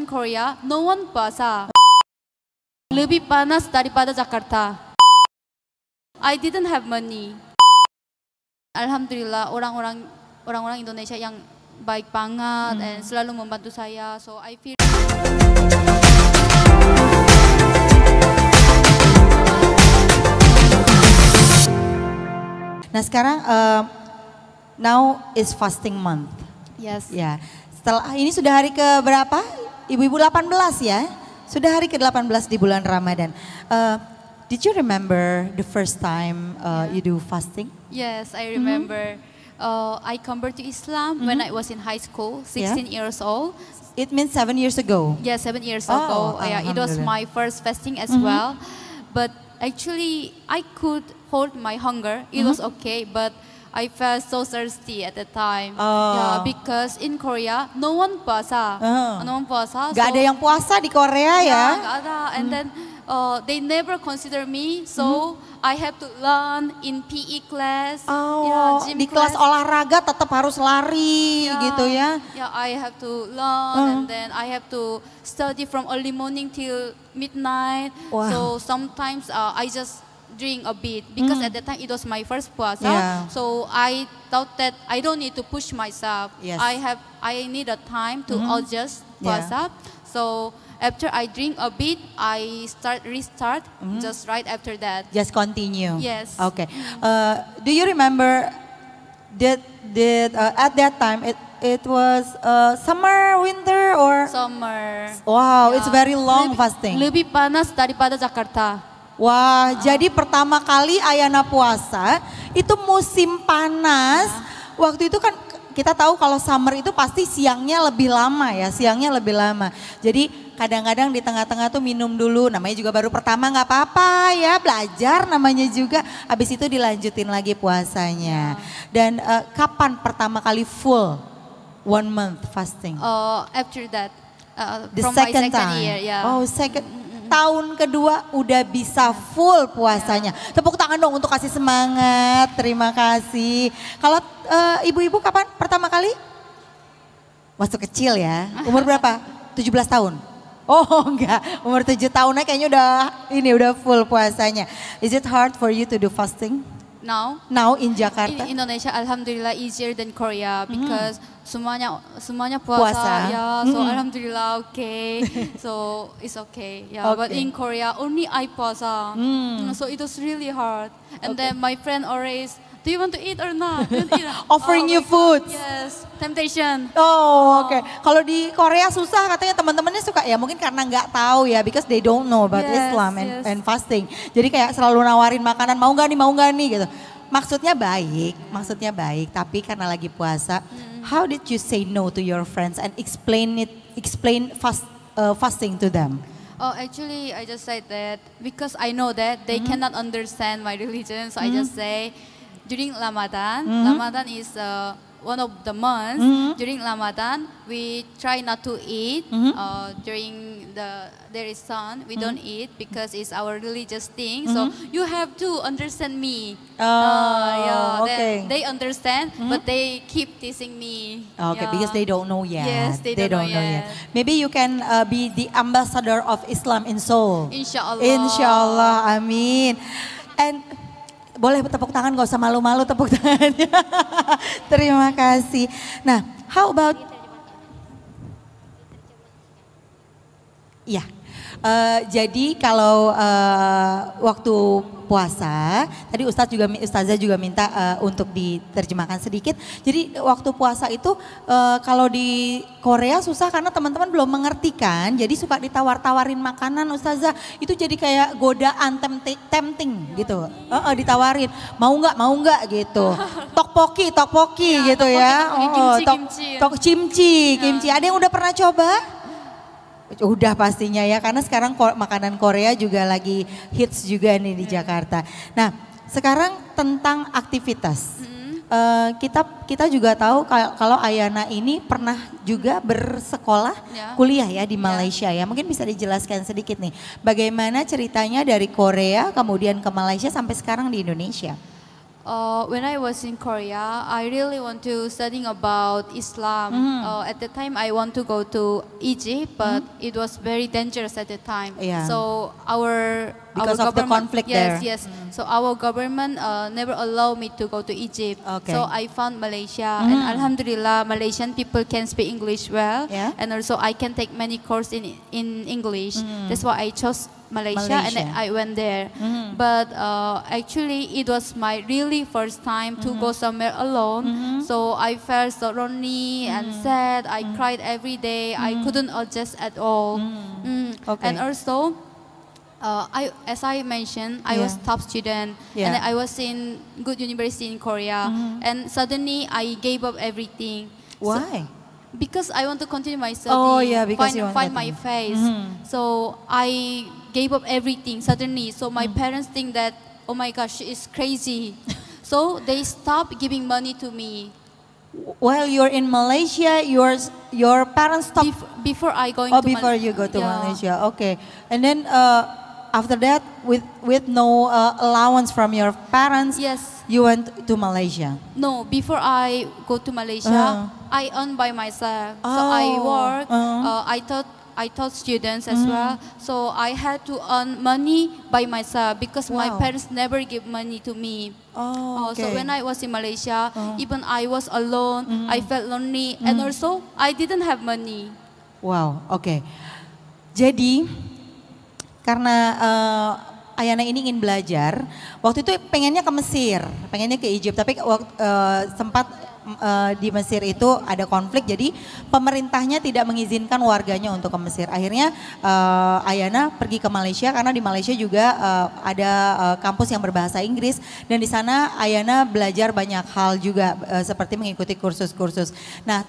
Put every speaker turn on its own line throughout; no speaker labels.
Korea, no one puasa. Lebih panas daripada Jakarta. I didn't have money. Alhamdulillah orang-orang Indonesia yang baik banget dan selalu membantu saya. So I feel.
Nah sekarang now is fasting month.
Yes.
Ya. Setelah ini sudah hari ke berapa? Ibu-ibu 18 ya. Sudah hari ke-18 di bulan Ramadan. Did you remember the first time you do fasting?
Yes, I remember. I converted to Islam when I was in high school, 16 years old.
It means 7 years ago.
Yeah, 7 years ago. Yeah, it was my first fasting as well. But actually, I could hold my hunger. It was okay, but I felt so thirsty at the time. Yeah, because in Korea, no one puasa. No one puasa.
Gak ada yang puasa di Korea ya?
Gak ada. And then they never consider me, so I have to learn in PE class.
Gym di kelas olahraga tetap harus lari gitu ya?
Yeah, I have to learn and then I have to study from early morning till midnight.
Wow.
So sometimes I just drink a bit because at that time it was my first puasa. So I thought that I don't need to push myself. I need a time to adjust puasa. So after I drink a bit, I restart just right after that.
Just continue.
Yes.
Okay. Do you remember that at that time it was summer, winter or?
Summer.
Wow, it's very long fasting.
Lebih panas daripada Jakarta.
Wah, jadi pertama kali Ayana puasa itu musim panas. Waktu itu kan kita tahu kalau summer itu pasti siangnya lebih lama ya, siangnya lebih lama. Jadi kadang-kadang di tengah-tengah tuh minum dulu, namanya juga baru pertama nggak apa-apa ya, belajar namanya juga. Habis itu dilanjutin lagi puasanya. Dan kapan pertama kali full 1 month fasting?
After that,
The
from my
second
second
time.
year, yeah.
Oh, tahun kedua udah bisa full puasanya. Tepuk tangan dong untuk kasih semangat. Terima kasih. Kalau ibu-ibu kapan pertama kali? Waktu kecil ya. Umur berapa? 17 tahun. Oh enggak, umur 7 tahunnya kayaknya udah full puasanya. Is it hard for you to do fasting? Now in Jakarta?
In Indonesia, alhamdulillah easier than Korea because semuanya puasa. Ya, so alhamdulillah okay. So it's okay. Yeah, but in Korea only I puasa. So it was really hard. And then my friend always, do you want to eat or not?
Offering you food.
Yes, temptation.
Oh, oke. Kalau di Korea susah katanya teman-temannya suka ya mungkin karena nggak tahu ya because they don't know about Islam and fasting. Jadi kayak selalu nawarin makanan mau nggak nih gitu. Maksudnya baik, tapi karena lagi puasa, how did you say no to your friends and explain fasting to them?
Oh, actually, I just said that because I know that they cannot understand my religion, so I just say during Ramadan, Ramadan is one of the months. During Ramadan, we try not to eat. During there is sun, we don't eat because it's our religious thing. So you have to understand me. They understand, but they keep teasing me.
Okay, because they don't know yet.
Yes, they don't know yet.
Maybe you can be the ambassador of Islam in Seoul.
Inshallah.
Inshallah, amin. And boleh tepuk tangan, gak usah malu-malu tepuk tangannya. Terima kasih. Nah, how about? Iya. Jadi kalau waktu puasa, tadi Ustazah juga minta untuk diterjemahkan sedikit. Jadi waktu puasa itu kalau di Korea susah karena teman-teman belum mengerti kan. Jadi suka ditawar-tawarin makanan Ustazah. Itu jadi kayak godaan tempting gitu. Ditawarin, mau nggak gitu. Tokpoki gitu ya. Kimchi. Ada yang udah pernah coba? Udah pastinya ya, karena sekarang makanan Korea juga lagi hits juga nih di Jakarta. Nah, sekarang tentang aktivitas. Kita juga tahu kalau Ayana ini pernah juga bersekolah kuliah ya di Malaysia ya. Mungkin bisa dijelaskan sedikit nih, bagaimana ceritanya dari Korea kemudian ke Malaysia sampai sekarang di Indonesia?
When I was in Korea, I really want to studying about Islam. At the time, I want to go to Egypt, but it was very dangerous at the time.
Yeah.
So
Because of the conflict
yes,
there.
Yes, So our government never allow me to go to Egypt.
Okay.
So I found Malaysia, and Alhamdulillah, Malaysian people can speak English well,
Yeah.
and also I can take many courses in English. That's why I chose Malaysia, and then I went there. But actually, it was my really first time to go somewhere alone. So I felt so lonely and sad. I cried every day. I couldn't adjust at all.
Okay.
And also, as I mentioned, I was top student,
Yeah.
and I was in good university in Korea. And suddenly, I gave up everything.
Why?
Because I want to continue my study,
Oh, yeah, because you want
find
to
my
continue.
face. So I gave up everything suddenly. So my parents think that, oh my gosh, she is crazy. So they stopped giving money to me.
While you're in Malaysia, your parents stop.
Before I going
Oh,
to
before you go to
yeah.
Malaysia, okay. And then after that, with no allowance from your parents,
Yes.
you went to Malaysia.
No, before I go to Malaysia, I earn by myself. So I work. I taught students as well. So I had to earn money by myself because my
Wow.
parents never give money to me.
Oh, okay.
So when I was in Malaysia, even I was alone, I felt lonely, and also I didn't have money.
Wow, oke. Jadi karena Ayana ini ingin belajar, waktu itu pengennya ke Mesir, pengennya ke Egypt, tapi sempat di Mesir itu ada konflik, jadi pemerintahnya tidak mengizinkan warganya untuk ke Mesir. Akhirnya Ayana pergi ke Malaysia karena di Malaysia juga ada kampus yang berbahasa Inggris, dan di sana Ayana belajar banyak hal juga seperti mengikuti kursus-kursus. Nah,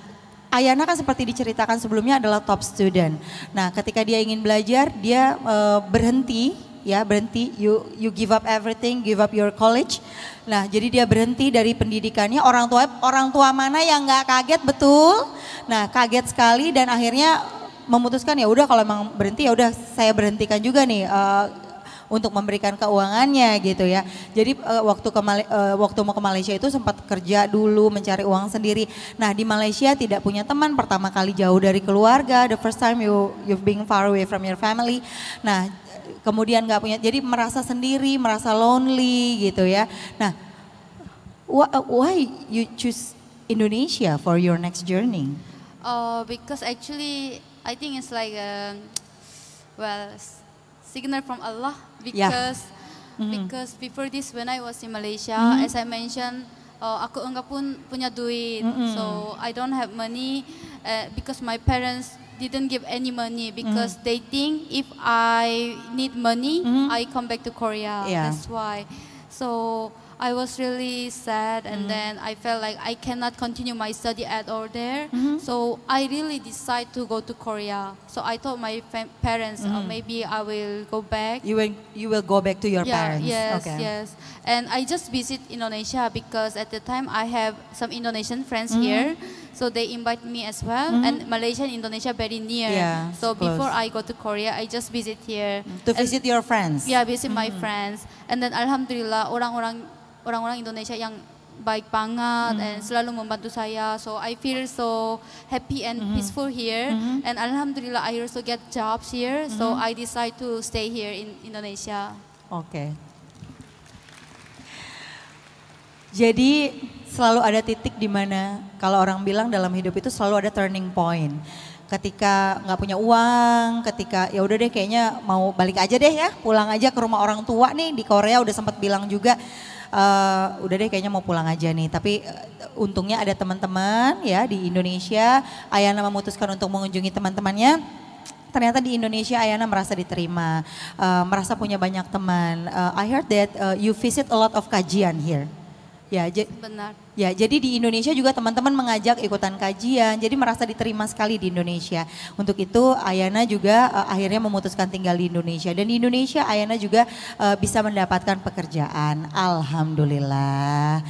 Ayana kan seperti diceritakan sebelumnya adalah top student. Nah, ketika dia ingin belajar, dia berhenti, you give up everything, give up your college. Nah, jadi dia berhenti dari pendidikannya. Orang tua mana yang nggak kaget, betul? Nah, kaget sekali dan akhirnya memutuskan ya udah kalau emang berhenti ya udah saya berhentikan juga nih untuk memberikan keuangannya gitu ya. Jadi waktu mau ke Malaysia itu sempat kerja dulu mencari uang sendiri. Nah, di Malaysia tidak punya teman, pertama kali jauh dari keluarga, the first time you've been far away from your family. Nah, kemudian nggak punya, jadi merasa sendiri, merasa lonely gitu ya. Nah, why you choose Indonesia for your next journey?
Because actually I think it's like signal from Allah, because because before this when I was in Malaysia, as I mentioned, aku enggak pun punya duit, so I don't have money because my parents didn't give any money because they think if I need money, I come back to Korea.
Yeah.
That's why. So I was really sad, and then I felt like I cannot continue my study at all there. So I really decided to go to Korea. So I told my parents, maybe I will go back.
You will go back to your parents.
Yes,
Okay.
yes. And I just visit Indonesia because at the time I have some Indonesian friends here. So they invite me as well. And Malaysia and Indonesia very near.
Yeah,
So
close.
before I go to Korea, I just visit here.
To visit your friends.
Yeah, visit my friends. And then Alhamdulillah orang-orang Indonesia yang baik banget and selalu membantu saya. So I feel so happy and peaceful here. And Alhamdulillah I also get jobs here. So I decide to stay here in Indonesia.
Oke. Jadi selalu ada titik di mana kalau orang bilang dalam hidup itu selalu ada turning point. Ketika nggak punya uang, ketika ya udah deh kayaknya mau balik aja deh ya, pulang aja ke rumah orang tua nih di Korea, udah sempat bilang juga udah deh kayaknya mau pulang aja nih. Tapi untungnya ada teman-teman ya di Indonesia. Ayana memutuskan untuk mengunjungi teman-temannya. Ternyata di Indonesia Ayana merasa diterima, merasa punya banyak teman. I heard that you visit a lot of kajian here. Ya,
Benar.
ya, jadi di Indonesia juga teman-teman mengajak ikutan kajian, jadi merasa diterima sekali di Indonesia. Untuk itu Ayana juga akhirnya memutuskan tinggal di Indonesia, dan di Indonesia Ayana juga bisa mendapatkan pekerjaan. Alhamdulillah.